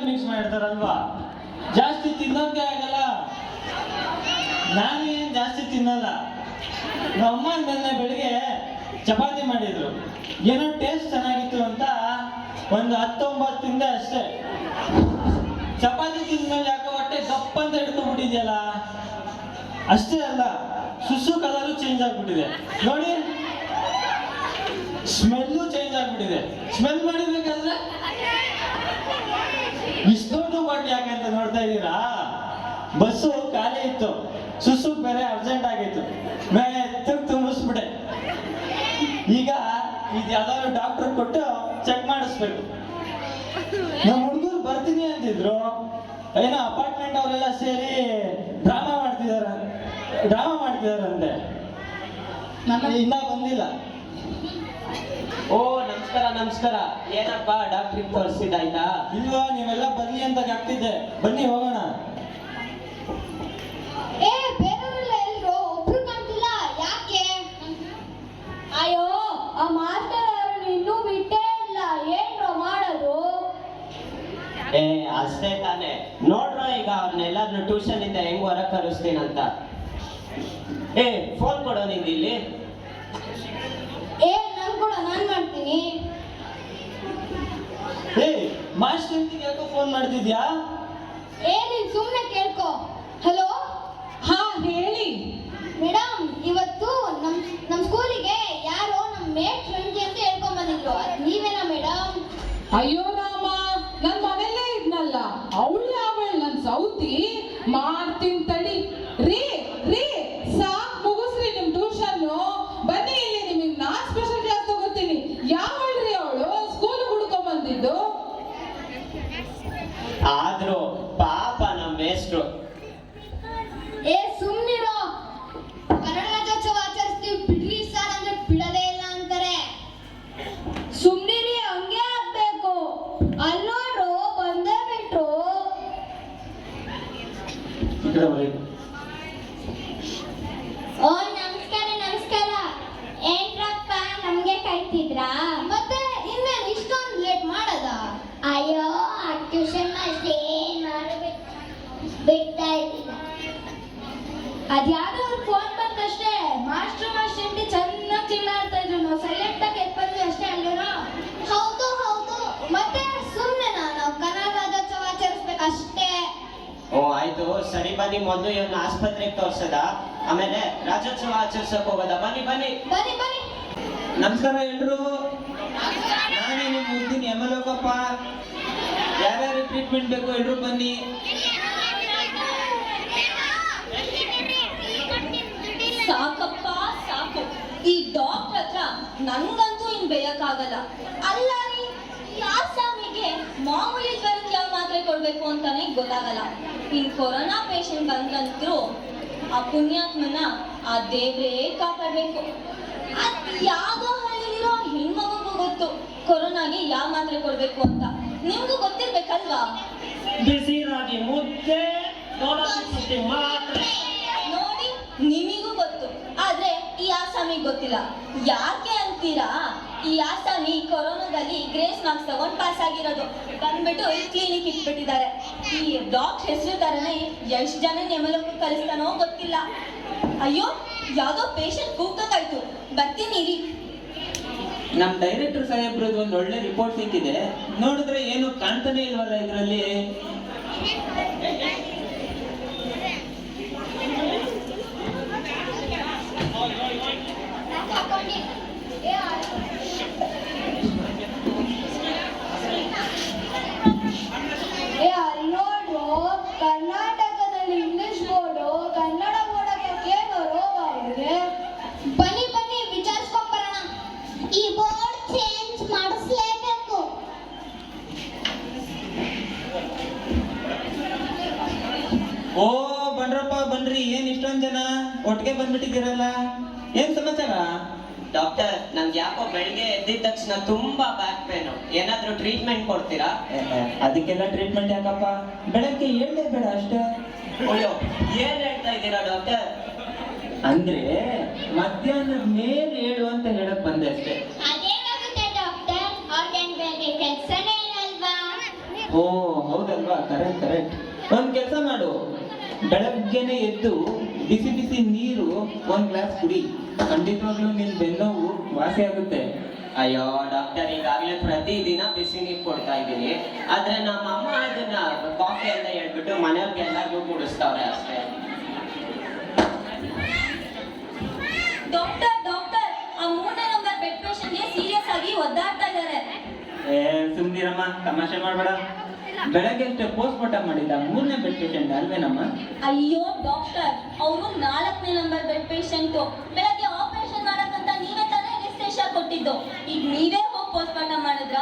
ಮಿಕ್ಸ್ ಮಾಡ್ತಾರಲ್ವಾ, ಜಾಸ್ತಿ ತಿನ್ನೋಕೆ ಆಗಲ್ಲ. ನಾನು ಏನು ಜಾಸ್ತಿ ತಿನ್ನಲ್ಲ. ನಮ್ಮಮ್ಮ ನನ್ನ ಬೆಳಿಗ್ಗೆ ಚಪಾತಿ ಮಾಡಿದ್ರು, ಏನೋ ಟೇಸ್ಟ್ ಚೆನ್ನಾಗಿತ್ತು ಅಂತ ಒಂದು 10-9 ತಿಂದೆ ಅಷ್ಟೇ. ಚಪಾತಿ ತಿಂದ್ಮೇಲೆ ಯಾಕೋ ಹೊಟ್ಟೆ ದಪ್ಪ ಅಂತ ಹಿಡ್ಕೊಂಡ್ಬಿಟ್ಟಿದ್ಯಲ್ಲ. ಅಷ್ಟೇ ಅಲ್ಲ, ಸುಸು ಕಲರು ಚೇಂಜ್ ಆಗ್ಬಿಟ್ಟಿದೆ ನೋಡಿ, ಸ್ಮೆಲ್ಲು ಚೇಂಜ್ ಆಗ್ಬಿಟ್ಟಿದೆ. ಸ್ಮೆಲ್ ಮಾಡಿರ್ಬೇಕಾದ್ರೆ ಇಷ್ಟೊಂದು ಬಾಟ್ಲಿ ಯಾಕಂತ ನೋಡ್ತಾ ಇದ್ದೀರಾ? ಬಸ್ಸು ಖಾಲಿ ಇತ್ತು, ಸುಸು ಬೇರೆ ಅರ್ಜೆಂಟ್ ಆಗಿತ್ತು, ಮೆತ್ತಗೆ ತುಂಬಿಸ್ಬಿಟ್ಟೆ. ಈಗ ಇದು ಯಾವ್ದಾದ್ರು ಡಾಕ್ಟರ್ ಕೊಟ್ಟು ಚೆಕ್ ಮಾಡಿಸ್ಬೇಕು. ನಮ್ಮ ಹುಡುಗರು ಬರ್ತೀನಿ ಅಂತಿದ್ರು, ಏನೋ ಅಪಾರ್ಟ್ಮೆಂಟ್ ಅವರೆಲ್ಲ ಸೇರಿ ಡ್ರಾಮಾ ಮಾಡ್ತಿದಾರಂತೆ. ಇನ್ನ ಬಂದಿಲ್ಲ. ಓ ನಮಸ್ಕಾರ. ಏನಪ್ಪ ಡಾಕ್ಟ್ರಿಗೆ ತೋರಿಸಿದ್ದಾಯ್ತಾ? ಇಲ್ವಾ, ನೀವೆಲ್ಲ ಬನ್ನಿ ಅಂತ ಆಗ್ತಿದ್ದೆ. ಬನ್ನಿ ಹೋಗೋಣ. ಬೇರೆಯವರೆಲ್ಲ ಎಲ್ರು ಒಬ್ರು ಕಾಣ್ತಿಲ್ಲ, ಯಾಕೆ? ಅಯ್ಯೋ, ಆ ಮಾಸ್ಟರ್ ಅವರನ್ನು ಇನ್ನೂ ಬಿಟ್ಟೇ ಇಲ್ಲ, ಏನ್ರೋ ಮಾಡೋದು? ಅಷ್ಟೇ ತಾನೆ. ನೋಡ್ರೋ ಈಗ ಅವ್ರನ್ನೆಲ್ಲಾದ್ರೂ ಟ್ಯೂಷನ್ ಇಂದ ಹೆಂಗ್ ಹೊರ ಕರೆಸ್ತೀನಂತ. ಫೋನ್ ಕೊಡೋ ನಿಂದು ಇಲ್ಲಿ. ನನ್ ಕೂಡ ನಾನ್ ಮಾಡ್ತೀನಿ. ಮಾಸ್ಟರ್ ಯಾಕೋ ಫೋನ್ ಮಾಡ್ತಿದ್ಯಾ? ನೀನ್ ಸುಮ್ನೆ ಕೇಳ್ಕೊ. ಹಲೋ, ಹಾ ಹೇಳಿ ಮೇಡಮ್, ಇವತ್ತು ನಮ್ ಸ್ಕೂಲಿಗೆ ಯಾರೋ ಮೇಟ್ ಶುಂಠಿ ಅಂತ ಹೇಳ್ಕೊಂಡ್ ಬಂದಿದ್ರು. ಅದ್ ನೀವೇನಾ ಮೇಡಮ್? ಅಯ್ಯೋ ರಾಮ, ನನ್ ಮನೆಯಲ್ಲೇ ಇದ್ನಲ್ಲ, ಅವಳು ಯಾವಳು ನನ್ ಸೌತಿ ಮಾಡ್ತೀನಿ ತಡಿ. ರೀ ರೀ ಸಾಕ್ ಮುಗಿಸ್ರಿ ನಿಮ್ ಟ್ಯೂಷನ್. ಬನ್ನಿ ಇಲ್ಲಿ, ನಿಮಗೆ ನಾನ್ ಸ್ಪೆಷಲ್ ಕ್ಲಾಸ್ ತಗೋತೀನಿ. ಯಾವಳ್ರಿ ಅವಳು ಸ್ಕೂಲ್ ಹುಡ್ಕೊಂಡ್ ಬಂದಿದ್ದು? ಆದ್ರೂ ಪಾಪ ನಮ್ಮ ಮೇಷ್ಟ್ರು. ಏ ಸುಮ್ನಿರೋ, ಕನ್ನಡ ರಾಜ್ಯೋತ್ಸವ ಆಚರಿಸ್ತೀವಿ ಬಿಡ್ರಿ ಸರ್ ಅಂದ್ರೆ ಬಿಡದೇ ಇಲ್ಲ ಅಂತಾರೆ. ಸುಮ್ನಿರಿ, ಹಂಗೆ ಆಗ್ಬೇಕು. ಅಲ್ಲೋಡ್ರು ಬಂದೇ ಬಿಟ್ರು. ಓ ನಮಸ್ಕಾರ ನಮಸ್ಕಾರ. ಏನ್ರಪ್ಪ ನಮ್ಗೆ ಕಾಯ್ತಿದ್ರಾ? ಮತ್ತೆ ಇನ್ನೇನು ಇಷ್ಟೊಂದು ಲೇಟ್ ಮಾಡದ? ಅಯ್ಯೋ ಟ್ಯೂಷನ್ ಮಾಸ್ಟರ್ ಏನ್ ಮಾಡಬೇಕು ಬಿಡ್ತಾ ಇದ್ದಿಲ್ಲ. ಅದ್ಯಾವುದೋ ಒಂದು ಫೋನ್ ಬಂದಷ್ಟೇ, ಮಾಸ್ಟರ್ ಮಾಸ್ಟರ್ ಚೆನ್ನಾಗಿ ಚಿಲ್ಲಾಡ್ತಾ ಇದ್ರು. ನಾವು ಸೈಲೆಂಟ್ ಆಗಿ ಎತ್ಬಂದ್ವಿ ಅಷ್ಟೇ ಅಲ್ಲೇನೋ? ಹೌದು ಹೌದು. ಮತ್ತೆ ಸುಮ್ಮನೆನಾ, ನಾವು ಕನ್ನಡ ರಾಜ್ಯೋತ್ಸವ ಆಚರಿಸ್ಬೇಕಷ್ಟೇ. ಓ ಆಯ್ತು ಸರಿ, ಬನ್ನಿ ಮೊದಲು ಇವನ್ನ ಆಸ್ಪತ್ರೆಗೆ ತೋರ್ಸದ, ಆಮೇಲೆ ರಾಜ್ಯೋತ್ಸವ ಆಚರಿಸಕ್ ಹೋಗೋದ. ಬನ್ನಿ ಬನ್ನಿ ಬನ್ನಿ ಬನ್ನಿ. ನಮಸ್ಕಾರ ಎಲ್ರು, ನಾನೇ ನಿಮ್ ಮುದ್ದಿನ ಯಮಲೋಕಪ್ಪ. ಯಾರ್ಯಾರು ಟ್ರೀಟ್ಮೆಂಟ್ ಬೇಕು ಎಲ್ರು ಬನ್ನಿ. ಸಾಕಪ್ಪ ಸಾಕು, ಈ ಡಾಕ್ಟರ್ ಹತ್ರ ನನ್ಗಂತೂ ಇನ್ ಬೇಯಕ್ಕಾಗಲ್ಲ. ಅಲ್ಲ ರೀ, ಆಸಾಮಿಗೆ ಮಾಮೂಲಿ ಜ್ವರಕ್ಕೆ ಯಾವ ಮಾತ್ರೆ ಕೊಡ್ಬೇಕು ಅಂತಾನೆ ಗೊತ್ತಾಗಲ್ಲ. ಇನ್ ಕೊರೋನಾ ಪೇಷಂಟ್ ಬಂದಂತೂ ಆ ಪುಣ್ಯಾತ್ಮನ ಆ ದೇವ್ರೇ ಕಾಪಾಡ್ಬೇಕು. ಅದ್ ಯಾವ್ದೋ ಹಳ್ಳಿಲಿರೋ ಹೆಣ್ಮಗುಗೂ ಗೊತ್ತು ಕೊರೋನಾಗೆ ಯಾವ ಮಾತ್ರೆ ಕೊಡ್ಬೇಕು ಅಂತ. ನಿಮ್ಗೂ ಗೊತ್ತಿರ್ಬೇಕಲ್ವಾ? ಬಿಸಿ ರಾಗಿ ಮುದ್ದೆ ಮಾತ್ರೆ ನೋಡಿ, ನಿಮಿಗೂ ಗೊತ್ತು, ಆದ್ರೆ ಈ ಆಸಾಮಿಗೆ ಗೊತ್ತಿಲ್ಲ. ಯಾಕೆ ಅಂತೀರಾ? ಈ ಆಸಾಮಿ ಕೊರೋನಾದಲ್ಲಿ ಗ್ರೇಸ್ ಮಾರ್ಕ್ಸ್ ತಗೊಂಡ್ ಪಾಸ್ ಆಗಿರೋದು. ಬಂದ್ಬಿಟ್ಟು ಈ ಕ್ಲಿನಿಕ್ ಇಟ್ಬಿಟ್ಟಿದ್ದಾರೆ. ಈ ಡಾಕ್ಟರ್ ಹೆಸರು ತರನೇ ಎಷ್ಟು ಜನ ನೆಮಲೋಕ ಕಲಿಸ್ತಾನೋ ಗೊತ್ತಿಲ್ಲ. ಅಯ್ಯೋ, ಯಾವ್ದೋ ಪೇಷಂಟ್ ಕೂಗ್ಬೇಕಾಯ್ತು, ಬರ್ತೀನಿ ರೀ. ನಮ್ ಡೈರೆಕ್ಟರ್ ಸಾಹೇಬ್ರದ್ದು ಒಂದ್ ಒಳ್ಳೆ ರಿಪೋರ್ಟ್ ಸಿಕ್ಕಿದೆ, ನೋಡಿದ್ರೆ ಏನು ಕಾಣ್ತಾನೆ ಇಲ್ವಲ್ಲ ಇದ್ರಲ್ಲಿ. ನೋಡು, ಕರ್ನಾಟಕದಲ್ಲಿ ಇಂಗ್ಲಿಷ್ ಬೋರ್ಡು ಕನ್ನಡ ಬೋರ್ಡಕ್ಕೆ ಕೇಳೋರು ಅವ್ರಿಗೆ. ಬನ್ನಿ ಬನ್ನಿ ವಿಚಾರಿಸ್ಕೊಂಬರೋಣ. ಈ ಬೋರ್ಡ್ ಚೇಂಜ್ ಮಾಡಿಸ್ಲೇಬೇಕು. ಓ ಬನ್ರಪ್ಪ ಬನ್ರಿ, ಏನ್ ಇಷ್ಟೊಂದ್ ಜನ ಒಟ್ಟಿಗೆ ಬಂದ್ಬಿಟ್ಟಿದ್ದೀರಲ್ಲ, ಏನ್ ಸಮಾಚಾರ? ಡಾಕ್ಟರ್, ನನ್ಗೆ ಯಾಕೋ ಬೆಳಿಗ್ಗೆ ಎದ್ದಿದ ತಕ್ಷಣ ತುಂಬಾ ಬ್ಯಾಕ್ ಪೇನು. ಏನಾದ್ರೂ ಟ್ರೀಟ್ಮೆಂಟ್ ಕೊಡ್ತೀರಾ? ಅದಕ್ಕೆಲ್ಲ ಟ್ರೀಟ್ಮೆಂಟ್ ಯಾಕಪ್ಪ, ಬೆಳಗ್ಗೆ ಏಳೇ ಬೇಡ ಅಷ್ಟೇ. ಅಯ್ಯೋ, ಏನ್ ಹೇಳ್ತಾ ಇದ್ದೀರಾ ಡಾಕ್ಟರ್? ಅಂದ್ರೆ ಮಧ್ಯಾಹ್ನದ ಮೇಲೆ ಹೇಳು ಅಂತ ಹೇಳಕ್ ಬಂದೆ ಅಷ್ಟೇ. ಅದೇನಾಗುತ್ತೆ ಡಾಕ್ಟರ್, ಅವ್ರಿಗೇನ್ ಬೇರೆ ಕೆಲಸನೇ ಇರಲ್ವಾ? ಓ ಹೌದಲ್ವಾ, ಕರೆಕ್ಟ್ ಕರೆಕ್ಟ್. ಒಂದ್ ಕೆಲಸ ಮಾಡು, ಬೆಳಗ್ಗೆನೆ ಎದ್ದು ಬಿಸಿ ಬಿಸಿ ನೀರು ಒಂದ್ ಗ್ಲಾಸ್ ಕುಡಿ, ಖಂಡಿತವಾಗ್ಲೂ ನಿನ್ ಬೆನ್ನೋವು ವಾಸಿ ಆಗುತ್ತೆ. ಅಯ್ಯೋ ಡಾಕ್ಟರ್, ಈಗಾಗಲೇ ಪ್ರತಿದಿನ ಬಿಸಿ ನೀರು ಕೊಡ್ತಾ ಇದ್ದೀನಿ. ಆದ್ರೆ ನಮ್ಮ ಅಮ್ಮ ಅದನ್ನ ಕಾಫಿ ಅಂತ ಹೇಳ್ಬಿಟ್ಟು ಮನೆಯವ್ರಿಗೆ ಎಲ್ಲರಿಗೂ ಕುಡಿಸ್ತಾವ್ರೆ ಅಷ್ಟೇ. ಡಾಕ್ಟರ್ ಡಾಕ್ಟರ್, ಆ 3ನೇ ನಂಬರ್ ಬೆಡ್ ಪೇಷಂಟ್ಗೆ ಸೀರಿಯಸ್ ಆಗಿ ಒದ್ದಾಡ್ತಾ ಇದ್ದಾರೆ. ಸುಮ್ನಿರಮ್ಮ, ತಮಾಷೆ ಮಾಡ್ಬೇಡ. ಬೆಳಗ್ಗೆ ಅಷ್ಟೇ ಪೋಸ್ಟ್ ಮಾರ್ಟಮ್ ಮಾಡಿದ್ದ 3ನೇ ಬೆಡ್ ಪೇಷಂಟ್ ಅಲ್ವೇನಮ್ಮ? ಅಯ್ಯೋ ಡಾಕ್ಟರ್, ಅವರು 4ನೇ ನಂಬರ್ ಬೆಡ್ ಪೇಷಂಟ್. ಬೆಳಗ್ಗೆ ಆಪರೇಷನ್ ಮಾಡಕ್ಕಂತ ನೀವೇ ತಾನೇ ರಿಜಿಸ್ಟ್ರೇಷನ್ ಕೊಟ್ಟಿದ್ದು. ಈಗ ನೀವೇ ಹೋಗಿ ಪೋಸ್ಟ್ ಮಾರ್ಟಮ್ ಮಾಡಿದ್ರ?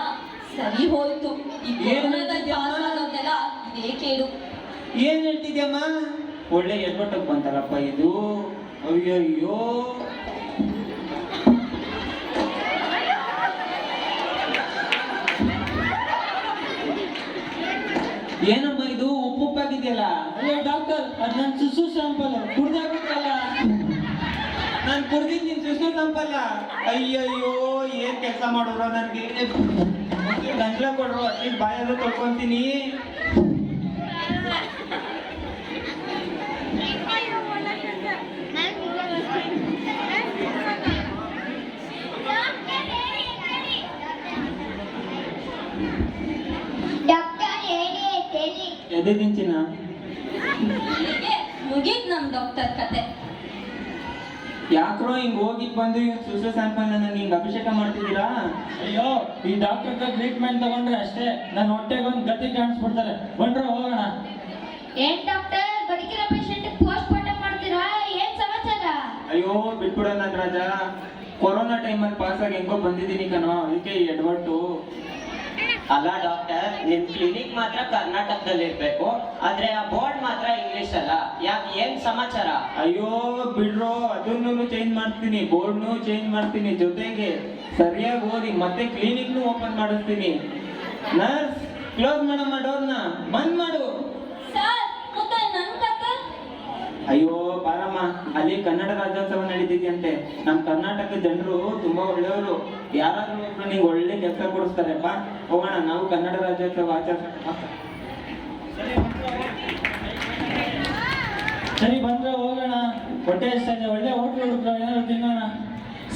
ಸರಿ ಹೋಯ್ತು. ಈ ಕೊರೋನಾದಲ್ಲಿ ಪಾಸ್ ಆಗೋದೆಲ್ಲ ಇದೇ ಕೇಳು. ಏನ್ ಹೇಳ್ತಿದ್ಯಮ್ಮ? ಒಳ್ಳೆ ಎಡ್ವಟ್ಟಕ್ಕೆ ಬಂತಲ್ಲಪ್ಪ ಇದು. ಅಯ್ಯಯ್ಯೋ, ಏನಮ್ಮ ಇದು ಉಪ್ಪು ಉಪ್ಪಾಗಿದೆಯಲ್ಲ? ಅಯ್ಯೋ ಡಾಕ್ಟರ್, ಅದ್ ನನ್ ಸುಸು ಶಾಂಪಲ್ ಕುಡ್ದಾಗ್ಬಿಟ್ಟಲ್ಲ. ನಾನು ಕುಡ್ದಿದ್ದೀನಿ ಸುಸ್ತು ಸಂಪಲ್ಲ. ಅಯ್ಯಯ್ಯೋ, ಏನ್ ಕೆಲಸ ಮಾಡೋರು, ನನ್ಗೆ ಗಂಟ್ಲ ಕೊಡ್ರು, ಅಟ್ಲೀಸ್ಟ್ ಬಾಯಾದ್ರೂ ತೊಳ್ಕೊಂತೀನಿ. ಮುಗೀತ್ ನಮ್ ಡಾಕ್ಟರ್ ಕತೆ. ಯಾಕ್ರೋ ಹಿಂಗ್ ಹೋಗಿದ್ ಬಂದು ಸುಸು ಸ್ಯಾಂಪಲ್ ನನಗೆ ಹಿಂಗ್ ಅಭಿಷೇಕ ಮಾಡ್ತಿದ್ದೀರಾ? ಅಯ್ಯೋ, ಈ ಡಾಕ್ಟರ್ ಟ್ರೀಟ್ಮೆಂಟ್ ತಗೊಂಡ್ರೆ ಅಷ್ಟೇ ನನ್ನ ಹೊಟ್ಟೆಗೆ ಒಂದು ಗತಿ ಕಾಣಿಸ್ಬಿಡ್ತಾರೆ. ಬಂದ್ರೆ ಹೋಗೋಣ. ಏನ್ ಡಾಕ್ಟರ್ ಬದುಕಿರೋ ಪೇಷಂಟ್ ಪೋಸ್ಟ್ ಮಾರ್ಟಮ್ ಮಾಡ್ತೀರಾ? ಏನ್ ಸಮಾಚಾರ? ಅಯ್ಯೋ ಬಿಟ್ಬಿಡ ನನ್ ರಾಜ, ಕೊರೋನಾ ಟೈಮಲ್ಲಿ ಪಾಸ್ ಆಗಿ ಹೆಂಗೋ ಬಂದಿದ್ದೀನಿ ಕಣೋ, ಅದಕ್ಕೆ ಈ ಎಡವಟ್ಟು. ಅಲ್ಲ ಡಾಕ್ಟರ್, ನಿಮ್ ಕ್ಲಿನಿಕ್ ಮಾತ್ರ ಕರ್ನಾಟಕದಲ್ಲಿ ಇರ್ಬೇಕು, ಆದ್ರೆ ಆ ಬೋರ್ಡ್ ಮಾತ್ರ ಇಂಗ್ಲಿಷ್ ಅಲ್ಲ. ಯಾಕೆ, ಏನ್ ಸಮಾಚಾರ? ಅಯ್ಯೋ ಬಿಡ್ರೋ, ಅದನ್ನು ಚೇಂಜ್ ಮಾಡ್ತೀನಿ, ಬೋರ್ಡ್ನು ಚೇಂಜ್ ಮಾಡ್ತೀನಿ, ಜೊತೆಗೆ ಸರಿಯಾಗಿ ಓದಿ ಮತ್ತೆ ಕ್ಲಿನಿಕ್ನು ಓಪನ್ ಮಾಡಿಸ್ತೀನಿ. ನರ್ಸ್, ಕ್ಲೋಸ್ ಮಾಡಮ್ಮ ಡೋರ್ನ, ಬಂದ್ ಮಾಡು. ಸರ್ ಮತ್ತೆ ನನ್ ಕತೆ? ಅಯ್ಯೋ ಬಾರಮ್ಮ, ಅಲ್ಲಿ ಕನ್ನಡ ರಾಜ್ಯೋತ್ಸವ ನಡೀತಿದ್ಯಂತೆ. ನಮ್ ಕರ್ನಾಟಕದ ಜನರು ತುಂಬಾ ಒಳ್ಳೆಯವರು, ಯಾರಾದ್ರೂ ಒಬ್ರು ನಿಂಗೆ ಒಳ್ಳೆ ಕೆಲಸ ಕೊಡಿಸ್ತಾರೆ. ಬಾ ಹೋಗೋಣ, ನಾವು ಕನ್ನಡ ರಾಜ್ಯೋತ್ಸವ ಆಚರಿಸೋಣ. ಸರಿ ಬಂದ್ರೆ ಹೋಗೋಣ. ಹೊಟ್ಟೆ ಎಷ್ಟಾಗಿದೆ, ಒಳ್ಳೆ ಹೋಟ್ಲು ಹುಡುಕ್ರ, ಏನಾದ್ರು ತಿನ್ನೋಣ.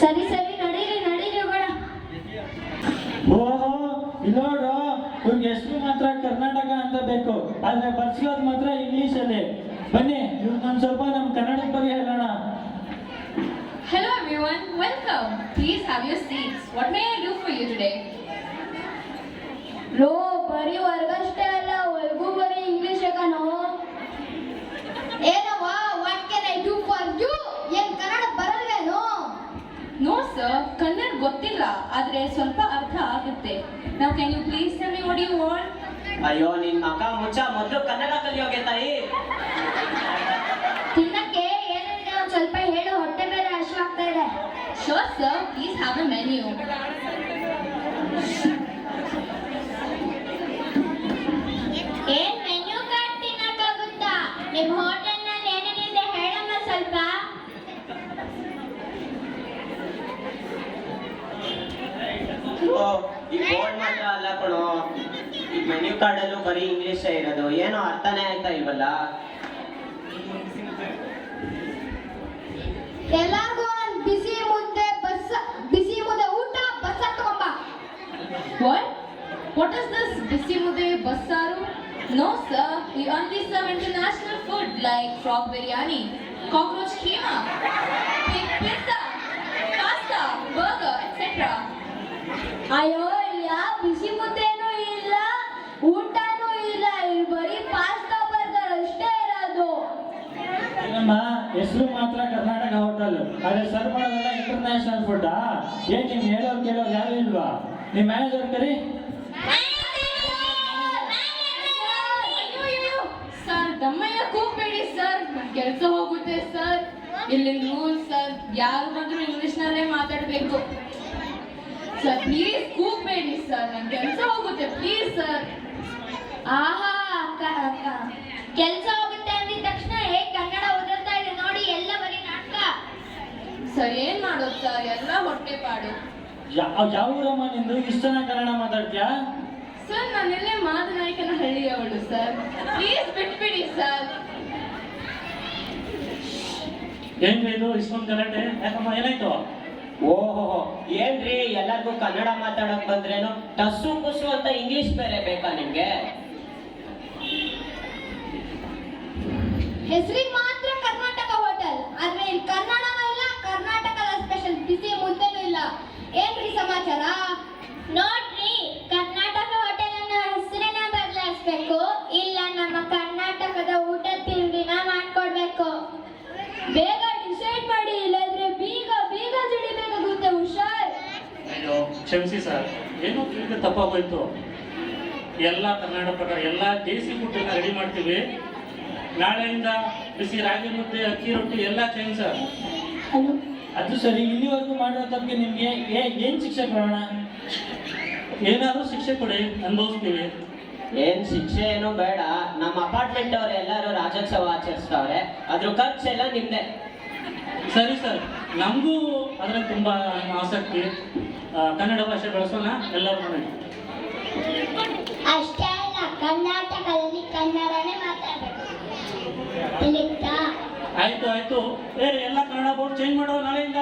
ಸರಿ ಸರಿ ನಡೀರಿ ನಡೀರಿ ಹೋಗೋಣ. ಓಹೋ ಇಲ್ಲೋಡು, ಇವ್ರಿಗೆ ಎಷ್ಟು ಮಾತ್ರ ಕರ್ನಾಟಕ ಅಂತ ಬೇಕು, ಆದ್ರೆ ಬರ್ಸಿರೋದು ಮಾತ್ರ ಇಂಗ್ಲಿಷ್ ಅಲ್ಲಿ. ಬನ್ನಿ ಇವ್ರಿಗೊಂದು ಸ್ವಲ್ಪ ನಮ್ ಕನ್ನಡದ ಬಗ್ಗೆ ಹೇಳೋಣ. Hello everyone, welcome. Please have your seats. What may I do for you today? ಲೋ ಬರೀ ವರ್ಗಷ್ಟೇ ಅಲ್ಲ, ಒಳಗೂ ಬರೀ ಇಂಗ್ಲಿಷ್ ಕಣೋ. ಏನವ್ವ, what can I do for you? ಏನ್ ಕನ್ನಡ ಬರಲ್ವೇನೋ? No sir, ಕನ್ನಡ ಗೊತ್ತಿಲ್ಲ, ಆದ್ರೆ ಸ್ವಲ್ಪ ಅರ್ಥ ಆಗುತ್ತೆ. Now can you please tell me what you want? ಅಯ್ಯೋ ನಿನ್ ಮಗ ಮುಚ್ಚ, ಮೊದ್ಲು ಕನ್ನಡ ಕಲಿಯೋಗೆ ತಾಯಿ. ತಿನ್ನಕ್ಕೆ ಏನಿದೆ ಒಂದ್ ಸ್ವಲ್ಪ ಹೇಳು, ಹೊಟ್ಟೆ ಬೇರೆ ಹಸಿವಾಗ್ತಾ ಇದೆ. Sure sir, please have a menu. ಏನ್ ಮೆನ್ಯೂ ಕಾರ್ಡ್ ತಿನ್ನಕ್ಕಾಗುತ್ತಾ? ನಿಮ್ ಹೋಟೆಲ್ ನಲ್ಲಿ ಏನೇನಿದೆ ಹೇಳಮ್ಮ ಸ್ವಲ್ಪ. ಓ, ಈ ಬೋರ್ಡ್ ಮಾತ್ರ ಅಲ್ಲ ಕಣೋ, ಈ ಮೆನ್ಯೂ ಕಾರ್ಡ್ ಅಲ್ಲೂ ಬರೀ ಇಂಗ್ಲಿಷ್ ಇರೋದು, ಏನೋ ಅರ್ಥನೇ ಆಯ್ತಾ ಇಲ್ವಲ್ಲ. ಎಲ್ಲಾರ್ಗೂ ಒಂದ್ ಬಿಸಿ ಮುದ್ದೆ ಊಟ ಬಸ್ಸ ತಗೊಂಬ. What is this bisi mudde bassaru? No sir, we only serve international food like frog biryani, cockroach keema, pig pizza, pasta, burger, etc. ಅಯ್ಯೋ ಇಲ್ಲ, ಬಿಸಿ ಮುದ್ದೆನೂ ಇಲ್ಲ, ಊಟನೂ ಇಲ್ಲ, ಇಲ್ಲಿ ಬರೀ ಪಾಸ್ತಾ ಬರ್ಗರ್ ಅಷ್ಟೇ ಇರೋದು. ಏನಮ್ಮ, ಹೆಸರು ಮಾತ್ರ ಕರ್ನಾಟಕ ಹೋಟೆಲ್, ಆದ್ರೆ ಸರ್ವ್ ಮಾಡೋದೆಲ್ಲ ಇಂಟರ್ನ್ಯಾಷನಲ್ ಫುಡ್. ಏನ್ ನಿಮ್ ಹೇಳೋರು ಕೇಳೋರು ಯಾರು ಇಲ್ವಾ? ನಿಮ್ ಮ್ಯಾನೇಜರ್ ಕರಿ. ಸರ್ ದಮ್ಮಯ್ಯ ಕೂಗ್ಬೇಡಿ ಸರ್, ನನ್ ಕೆಲಸ ಹೋಗುತ್ತೆ ಸರ್. ಇಲ್ಲಿ ರೂಲ್ ಸರ್, ಯಾರು ಬಂದ್ರು ಇಂಗ್ಲಿಷ್ ನಲ್ಲೇ ಮಾತಾಡ್ಬೇಕು ಸರ್. ಪ್ಲೀಸ್ ಕೂಗ್ಬೇಡಿ ಸರ್, ನನ್ ಕೆಲಸ ಹೋಗುತ್ತೆ ಪ್ಲೀಸ್ ಸರ್. ಆಹಾ, ಕೆಲ್ಸ ಹೋಗುತ್ತೆ ಅಂದಿದ ತಕ್ಷಣ ಹೇಗ್ ಕನ್ನಡ ಓದುತ್ತಾ ಇದೆ ನೋಡಿ, ಎಲ್ಲ ಬರೀ ನಾಟಕ. ಸರ್ ಏನ್ ಮಾಡೋದು ಸರ್, ಎಲ್ಲ ಹೊಟ್ಟೆ ಪಾಡು. ಯಾವ ಊರಮ್ಮ ನಿಂದು, ಇಷ್ಟ ಚೆನ್ನಾಗಿ ಕನ್ನಡ ಮಾತಾಡ್ತೀಯಾ? ಸರ್ ನಾನೆಲ್ಲೇ ಮಾದನಾಯಕನ ಹಳ್ಳಿಯವಳು ಸರ್, ಪ್ಲೀಸ್ ಬಿಟ್ಬಿಡಿ ಸರ್. ಏನ್ರಿ ಇದು ಇಷ್ಟೊಂದು ಗಲಾಟೆ? ಯಾಕಮ್ಮ, ಏನಾಯ್ತು? ಓಹೋ, ಏನ್ರಿ ಎಲ್ಲರಿಗೂ ಕನ್ನಡ ಮಾತಾಡಕ್ ಬಂದ್ರೇನು ಟಸ್ಸು ಕುಸು ಅಂತ ಇಂಗ್ಲಿಷ್ ಬೇರೆ ಬೇಕಾ ನಿಮ್ಗೆ? ಹೆಸರಿಗೆ ಮಾತ್ರ ಕರ್ನಾಟಕ ಹೋಟೆಲ್, ಆದ್ರೆ ಇಲ್ಲಿ ಕನ್ನಡನೂ ಇಲ್ಲ, ಕರ್ನಾಟಕದ ಸ್ಪೆಷಲ್ ಬಿಸಿ ಮುದ್ದೆನೂ ಇಲ್ಲ. ಏನ್ರಿ ಸಮಾಚಾರ? ನೋಡ್ರಿ, ಕರ್ನಾಟಕ ಹೋಟೆಲ್ ಅನ್ನೋ ಹೆಸರನ್ನ ಬದಲಾಯಿಸ್ಬೇಕು, ಇಲ್ಲ ನಮ್ಮ ಕರ್ನಾಟಕದ ಊಟ ತಿಂಡಿನ ಮಾಡ್ಕೊಡ್ಬೇಕು. ಬೇಗ ಡಿಸೈಡ್ ಮಾಡಿ, ಇಲ್ಲಾಂದ್ರೆ ಬೀಗ ಜಡಿಬೇಕಾಗುತ್ತೆ. ಹುಷಾರ್. ಅಯ್ಯೋ ಕ್ಷಮಿಸಿ ಸರ್, ಏನೋ ತಿಳಿದ ತಪ್ಪಾಗೋಯ್ತು. ಎಲ್ಲ ಕನ್ನಡ ಪ್ರಕಾರ ಎಲ್ಲ ದೇಸಿ ಫುಡ್ಡನ್ನ ರೆಡಿ ಮಾಡ್ತೀವಿ. ನಾಳೆಯಿಂದ ಬಿಸಿ ರಾಗಿ ಮುದ್ದೆ, ಅಕ್ಕಿ ರೊಟ್ಟಿ ಎಲ್ಲ ಚೇಂಜ್ ಸರ್. ಅದು ಸರಿ, ಇಲ್ಲಿವರೆಗೂ ಮಾಡಿರೋ ತಪ್ಪಿಗೆ ನಿಮ್ಗೆ ಏನ್ ಶಿಕ್ಷೆ ಕೊಡೋಣ? ಏನಾದರೂ ಶಿಕ್ಷೆ ಕೊಡಿ, ಅನುಭವಿಸ್ತೀವಿ. ಏನ್ ಶಿಕ್ಷೆ ಏನೋ ಬೇಡ, ನಮ್ಮ ಅಪಾರ್ಟ್ಮೆಂಟ್ ಅವ್ರು ಎಲ್ಲರೂ ರಾಜ್ಯೋತ್ಸವ ಆಚರಿಸ್ತಾವ್ರೆ, ಅದ್ರ ಖರ್ಚೆಲ್ಲ ನಿಮ್ದೆ. ಸರಿ ಸರ್, ನಮಗೂ ಅದ್ರಲ್ಲಿ ತುಂಬ ಆಸಕ್ತಿ. ಕನ್ನಡ ಭಾಷೆ ಬಳಸೋಣ ಎಲ್ಲರೂ ಮಾಡಿ. ಅಷ್ಟೇ ಅಲ್ಲ, ಕರ್ನಾಟಕದಲ್ಲಿ ಕನ್ನಡನೇ ಮಾತಾಡಬೇಕು. ಆಯ್ತು ಎಲ್ಲ ಕನ್ನಡ ಬೋರ್ಡ್ ಚೇಂಜ್ ಮಾಡೋ ನಾಳೆಯಿಂದ.